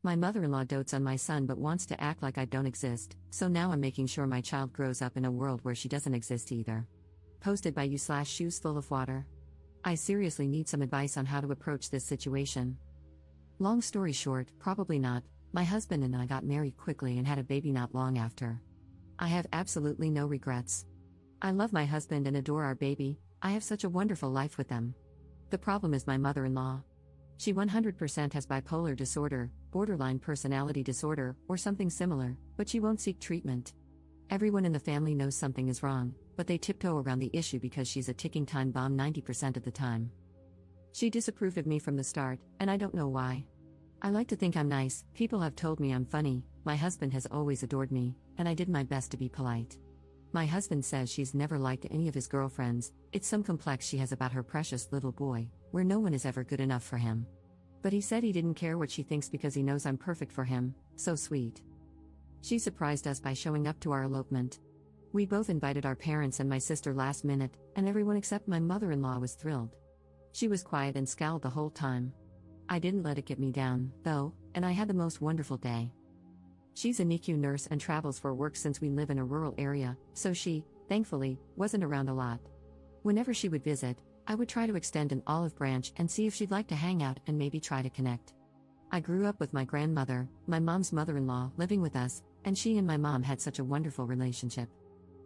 My mother-in-law dotes on my son but wants to act like I don't exist, so now I'm making sure my child grows up in a world where she doesn't exist either. Posted by you/shoes full of water. I seriously need some advice on how to approach this situation. Long story short, probably not. My husband and I got married quickly and had a baby not long after. I have absolutely no regrets. I love my husband and adore our baby. I have such a wonderful life with them. The problem is my mother-in-law. She 100% has bipolar disorder, borderline personality disorder, or something similar, but she won't seek treatment. Everyone in the family knows something is wrong, but they tiptoe around the issue because she's a ticking time bomb 90% of the time. She disapproved of me from the start, and I don't know why. I like to think I'm nice, people have told me I'm funny, my husband has always adored me, and I did my best to be polite. My husband says she's never liked any of his girlfriends, it's some complex she has about her precious little boy, where no one is ever good enough for him. But he said he didn't care what she thinks because he knows I'm perfect for him, so sweet. She surprised us by showing up to our elopement. We both invited our parents and my sister last minute, and everyone except my mother-in-law was thrilled. She was quiet and scowled the whole time. I didn't let it get me down, though, and I had the most wonderful day. She's a NICU nurse and travels for work since we live in a rural area, so she, thankfully, wasn't around a lot. Whenever she would visit, I would try to extend an olive branch and see if she'd like to hang out and maybe try to connect. I grew up with my grandmother, my mom's mother-in-law, living with us, and she and my mom had such a wonderful relationship.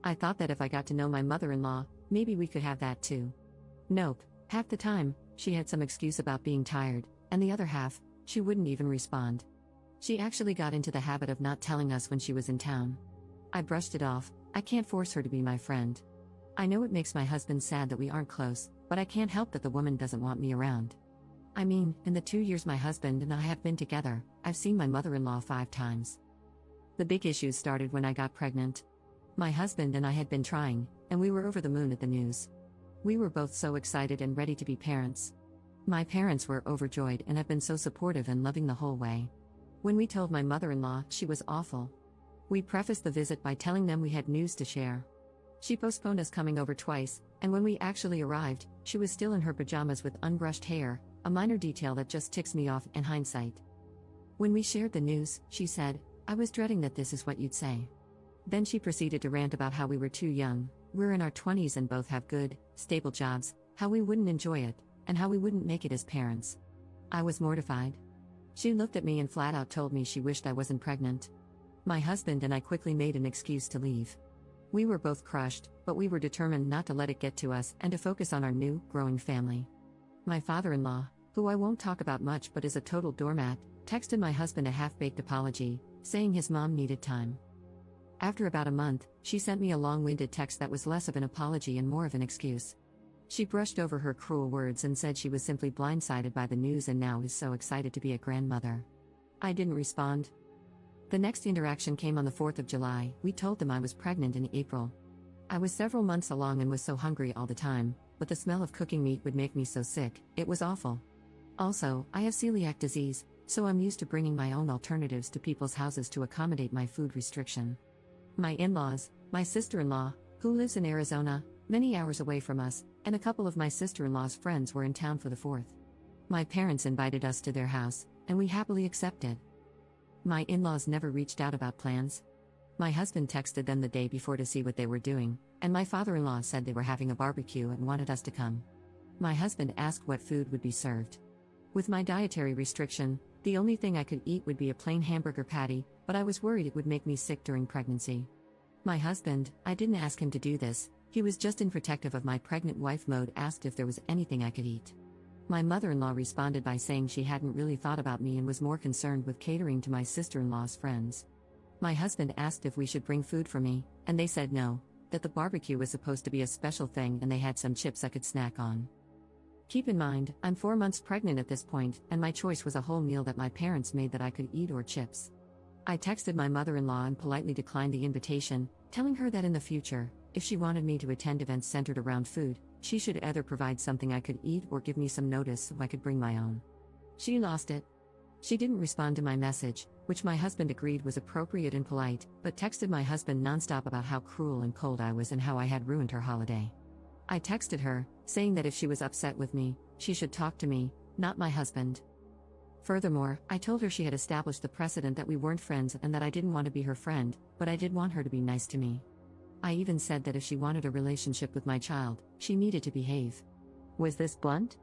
I thought that if I got to know my mother-in-law, maybe we could have that too. Nope, half the time, she had some excuse about being tired, and the other half, she wouldn't even respond. She actually got into the habit of not telling us when she was in town. I brushed it off, I can't force her to be my friend. I know it makes my husband sad that we aren't close, but I can't help that the woman doesn't want me around. I mean, in the 2 years my husband and I have been together, I've seen my mother-in-law 5 times. The big issues started when I got pregnant. My husband and I had been trying, and we were over the moon at the news. We were both so excited and ready to be parents. My parents were overjoyed and have been so supportive and loving the whole way. When we told my mother-in-law, she was awful. We prefaced the visit by telling them we had news to share. She postponed us coming over twice, and when we actually arrived, she was still in her pajamas with unbrushed hair, a minor detail that just ticks me off in hindsight. When we shared the news, she said, "I was dreading that this is what you'd say." Then she proceeded to rant about how we were too young, we're in our 20s and both have good, stable jobs, how we wouldn't enjoy it, and how we wouldn't make it as parents. I was mortified. She looked at me and flat out told me she wished I wasn't pregnant. My husband and I quickly made an excuse to leave. We were both crushed, but we were determined not to let it get to us and to focus on our new, growing family. My father-in-law, who I won't talk about much but is a total doormat, texted my husband a half-baked apology, saying his mom needed time. After about a month, she sent me a long-winded text that was less of an apology and more of an excuse. She brushed over her cruel words and said she was simply blindsided by the news and now is so excited to be a grandmother. I didn't respond. The next interaction came on the 4th of July. We told them I was pregnant in April. I was several months along and was so hungry all the time, but the smell of cooking meat would make me so sick, it was awful. Also, I have celiac disease, so I'm used to bringing my own alternatives to people's houses to accommodate my food restriction. My in-laws, my sister-in-law, who lives in Arizona, many hours away from us, and a couple of my sister-in-law's friends were in town for the 4th. My parents invited us to their house, and we happily accepted. My in-laws never reached out about plans. My husband texted them the day before to see what they were doing, and my father-in-law said they were having a barbecue and wanted us to come. My husband asked what food would be served. With my dietary restriction, the only thing I could eat would be a plain hamburger patty, but I was worried it would make me sick during pregnancy. My husband, I didn't ask him to do this, he was just in protective of my pregnant wife mode, asked if there was anything I could eat. My mother-in-law responded by saying she hadn't really thought about me and was more concerned with catering to my sister-in-law's friends. My husband asked if we should bring food for me, and they said no, that the barbecue was supposed to be a special thing and they had some chips I could snack on. Keep in mind, I'm 4 months pregnant at this point, and my choice was a whole meal that my parents made that I could eat or chips. I texted my mother-in-law and politely declined the invitation, telling her that in the future, if she wanted me to attend events centered around food, she should either provide something I could eat or give me some notice so I could bring my own. She lost it. She didn't respond to my message, which my husband agreed was appropriate and polite, but texted my husband nonstop about how cruel and cold I was and how I had ruined her holiday. I texted her, saying that if she was upset with me, she should talk to me, not my husband. Furthermore, I told her she had established the precedent that we weren't friends and that I didn't want to be her friend, but I did want her to be nice to me. I even said that if she wanted a relationship with my child, she needed to behave. Was this blunt?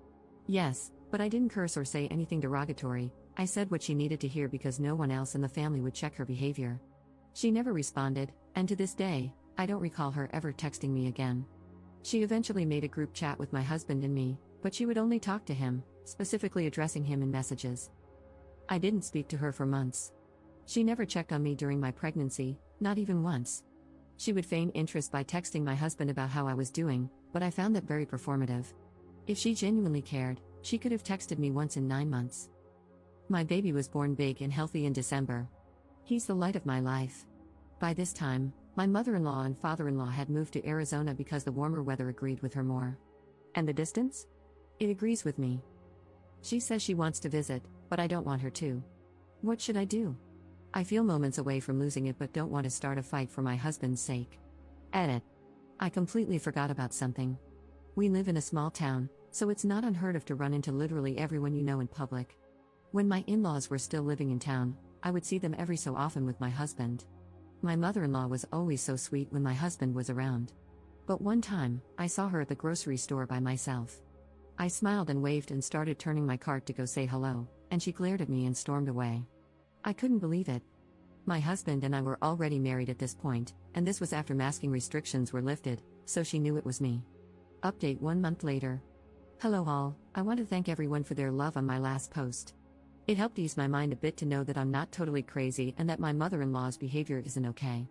Yes, but I didn't curse or say anything derogatory. I said what she needed to hear because no one else in the family would check her behavior. She never responded, and to this day, I don't recall her ever texting me again. She eventually made a group chat with my husband and me, but she would only talk to him, specifically addressing him in messages. I didn't speak to her for months. She never checked on me during my pregnancy, not even once. She would feign interest by texting my husband about how I was doing, but I found that very performative. If she genuinely cared, she could have texted me once in 9 months. My baby was born big and healthy in December. He's the light of my life. By this time, my mother-in-law and father-in-law had moved to Arizona because the warmer weather agreed with her more. And the distance? It agrees with me. She says she wants to visit, but I don't want her to. What should I do? I feel moments away from losing it but don't want to start a fight for my husband's sake. Edit. I completely forgot about something. We live in a small town, so it's not unheard of to run into literally everyone you know in public. When my in-laws were still living in town, I would see them every so often with my husband. My mother-in-law was always so sweet when my husband was around. But one time, I saw her at the grocery store by myself. I smiled and waved and started turning my cart to go say hello, and she glared at me and stormed away. I couldn't believe it. My husband and I were already married at this point, and this was after masking restrictions were lifted, so she knew it was me. Update 1 month later. Hello all, I want to thank everyone for their love on my last post. It helped ease my mind a bit to know that I'm not totally crazy and that my mother-in-law's behavior isn't okay.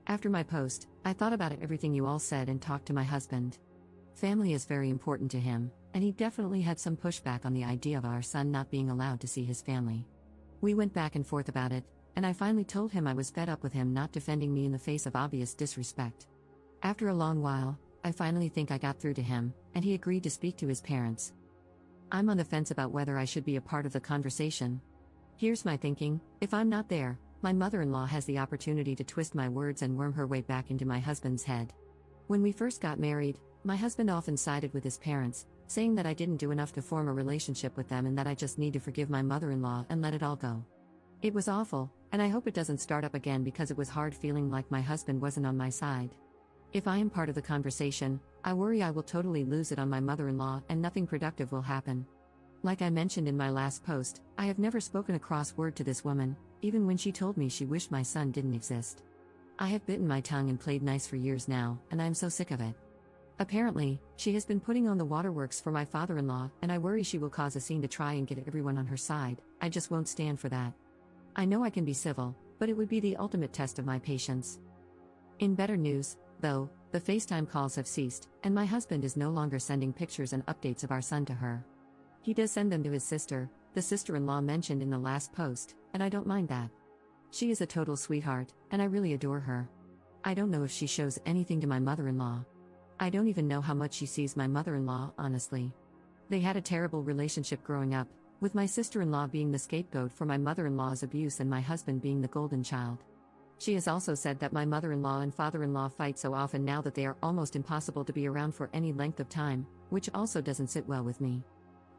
After my post, I thought about everything you all said and talked to my husband. Family is very important to him, and he definitely had some pushback on the idea of our son not being allowed to see his family. We went back and forth about it, and I finally told him I was fed up with him not defending me in the face of obvious disrespect. After a long while, I finally think I got through to him, and he agreed to speak to his parents. I'm on the fence about whether I should be a part of the conversation. Here's my thinking: if I'm not there, my mother-in-law has the opportunity to twist my words and worm her way back into my husband's head. When we first got married, my husband often sided with his parents, saying that I didn't do enough to form a relationship with them and that I just need to forgive my mother-in-law and let it all go. It was awful, and I hope it doesn't start up again because it was hard feeling like my husband wasn't on my side. If I am part of the conversation, I worry I will totally lose it on my mother-in-law and nothing productive will happen. Like I mentioned in my last post, I have never spoken a cross word to this woman, even when she told me she wished my son didn't exist. I have bitten my tongue and played nice for years now, and I am so sick of it. Apparently, she has been putting on the waterworks for my father-in-law, and I worry she will cause a scene to try and get everyone on her side. I just won't stand for that. I know I can be civil, but it would be the ultimate test of my patience. In better news, though, the FaceTime calls have ceased, and my husband is no longer sending pictures and updates of our son to her. He does send them to his sister, the sister-in-law mentioned in the last post, and I don't mind that. She is a total sweetheart, and I really adore her. I don't know if she shows anything to my mother-in-law. I don't even know how much she sees my mother-in-law, honestly. They had a terrible relationship growing up, with my sister-in-law being the scapegoat for my mother-in-law's abuse and my husband being the golden child. She has also said that my mother-in-law and father-in-law fight so often now that they are almost impossible to be around for any length of time, which also doesn't sit well with me.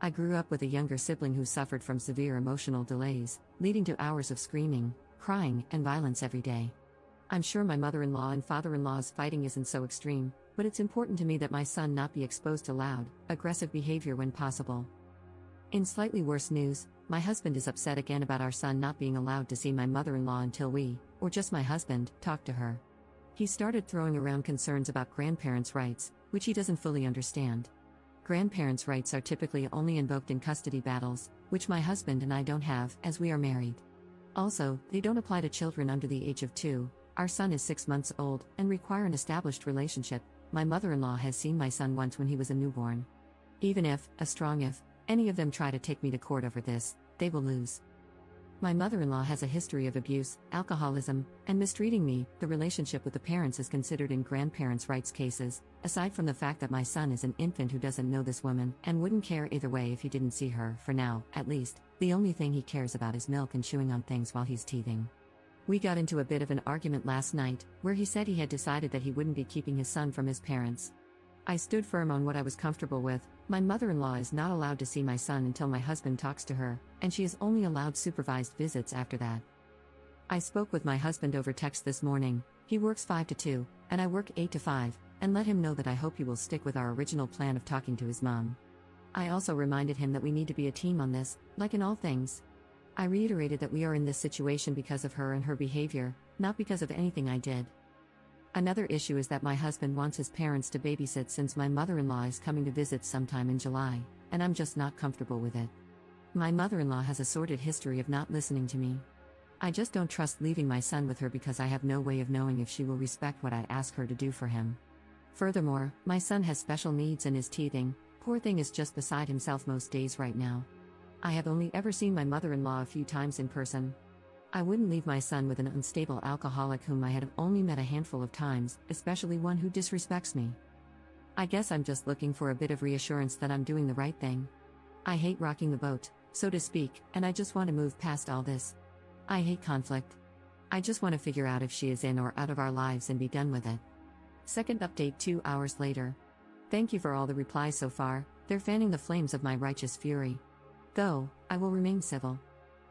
I grew up with a younger sibling who suffered from severe emotional delays, leading to hours of screaming, crying, and violence every day. I'm sure my mother-in-law and father-in-law's fighting isn't so extreme, but it's important to me that my son not be exposed to loud, aggressive behavior when possible. In slightly worse news, my husband is upset again about our son not being allowed to see my mother-in-law until we, or just my husband, talk to her. He started throwing around concerns about grandparents' rights, which he doesn't fully understand. Grandparents' rights are typically only invoked in custody battles, which my husband and I don't have, as we are married. Also, they don't apply to children under the age of 2. Our son is 6 months old, and require an established relationship. My mother-in-law has seen my son once when he was a newborn. Even if, a strong if, any of them try to take me to court over this, they will lose. My mother-in-law has a history of abuse, alcoholism, and mistreating me. The relationship with the parents is considered in grandparents' rights cases, aside from the fact that my son is an infant who doesn't know this woman and wouldn't care either way if he didn't see her. For now, at least, the only thing he cares about is milk and chewing on things while he's teething. We got into a bit of an argument last night, where he said he had decided that he wouldn't be keeping his son from his parents. I stood firm on what I was comfortable with. My mother-in-law is not allowed to see my son until my husband talks to her, and she is only allowed supervised visits after that. I spoke with my husband over text this morning. He works 5 to 2, and I work 8 to 5, and let him know that I hope he will stick with our original plan of talking to his mom. I also reminded him that we need to be a team on this, like in all things. I reiterated that we are in this situation because of her and her behavior, not because of anything I did. Another issue is that my husband wants his parents to babysit since my mother-in-law is coming to visit sometime in July, and I'm just not comfortable with it. My mother-in-law has a sordid history of not listening to me. I just don't trust leaving my son with her because I have no way of knowing if she will respect what I ask her to do for him. Furthermore, my son has special needs and is teething. Poor thing is just beside himself most days right now. I have only ever seen my mother-in-law a few times in person. I wouldn't leave my son with an unstable alcoholic whom I had only met a handful of times, especially one who disrespects me. I guess I'm just looking for a bit of reassurance that I'm doing the right thing. I hate rocking the boat, so to speak, and I just want to move past all this. I hate conflict. I just want to figure out if she is in or out of our lives and be done with it. Second update 2 hours later. Thank you for all the replies so far, they're fanning the flames of my righteous fury. Though, I will remain civil.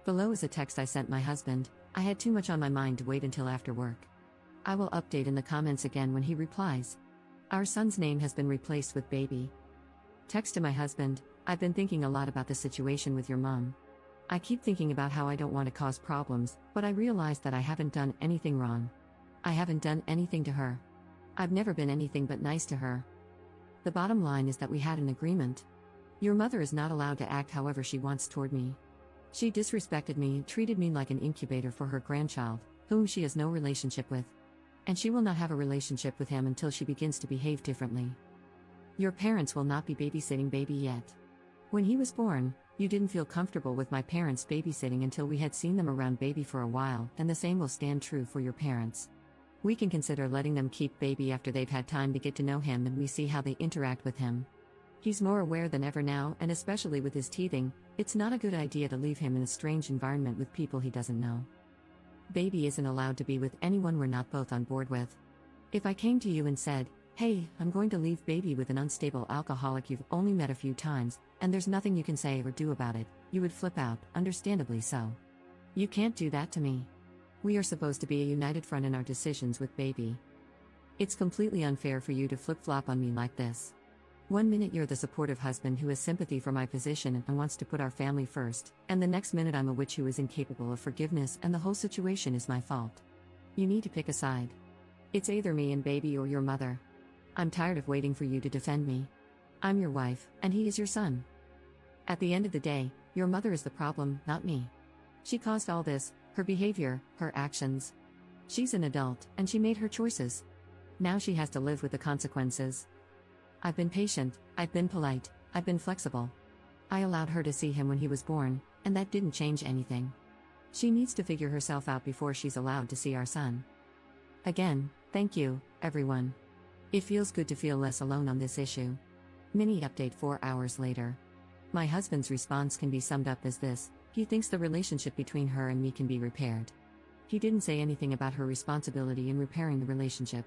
Below is a text I sent my husband. I had too much on my mind to wait until after work. I will update in the comments again when he replies. Our son's name has been replaced with baby. Text to my husband, I've been thinking a lot about the situation with your mom. I keep thinking about how I don't want to cause problems, but I realize that I haven't done anything wrong. I haven't done anything to her. I've never been anything but nice to her. The bottom line is that we had an agreement. Your mother is not allowed to act however she wants toward me. She disrespected me and treated me like an incubator for her grandchild, whom she has no relationship with. And she will not have a relationship with him until she begins to behave differently. Your parents will not be babysitting baby yet. When he was born, you didn't feel comfortable with my parents babysitting until we had seen them around baby for a while, and the same will stand true for your parents. We can consider letting them keep baby after they've had time to get to know him and we see how they interact with him. He's more aware than ever now, and especially with his teething, it's not a good idea to leave him in a strange environment with people he doesn't know. Baby isn't allowed to be with anyone we're not both on board with. If I came to you and said, hey, I'm going to leave baby with an unstable alcoholic you've only met a few times, and there's nothing you can say or do about it, you would flip out, understandably so. You can't do that to me. We are supposed to be a united front in our decisions with baby. It's completely unfair for you to flip-flop on me like this. 1 minute you're the supportive husband who has sympathy for my position and wants to put our family first, and the next minute I'm a witch who is incapable of forgiveness and the whole situation is my fault. You need to pick a side. It's either me and baby or your mother. I'm tired of waiting for you to defend me. I'm your wife, and he is your son. At the end of the day, your mother is the problem, not me. She caused all this, her behavior, her actions. She's an adult, and she made her choices. Now she has to live with the consequences. I've been patient, I've been polite, I've been flexible. I allowed her to see him when he was born, and that didn't change anything. She needs to figure herself out before she's allowed to see our son. Again, thank you, everyone. It feels good to feel less alone on this issue. Mini update 4 hours later. My husband's response can be summed up as this: he thinks the relationship between her and me can be repaired. He didn't say anything about her responsibility in repairing the relationship.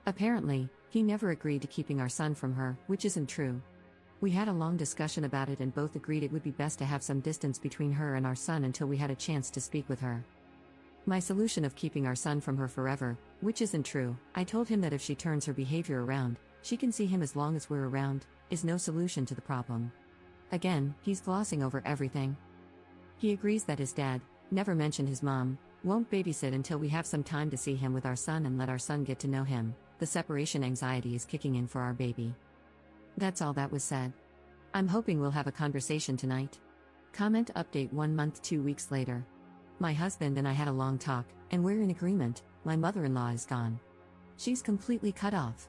Apparently, he never agreed to keeping our son from her, which isn't true. We had a long discussion about it and both agreed it would be best to have some distance between her and our son until we had a chance to speak with her. My solution of keeping our son from her forever, which isn't true, I told him that if she turns her behavior around, she can see him as long as we're around, is no solution to the problem. Again, he's glossing over everything. He agrees that his dad, never mentioned his mom, won't babysit until we have some time to see him with our son and let our son get to know him. The separation anxiety is kicking in for our baby. That's all that was said. I'm hoping we'll have a conversation tonight. Comment update 1 month 2 weeks later. My husband and I had a long talk, and we're in agreement. My mother-in-law is gone. She's completely cut off.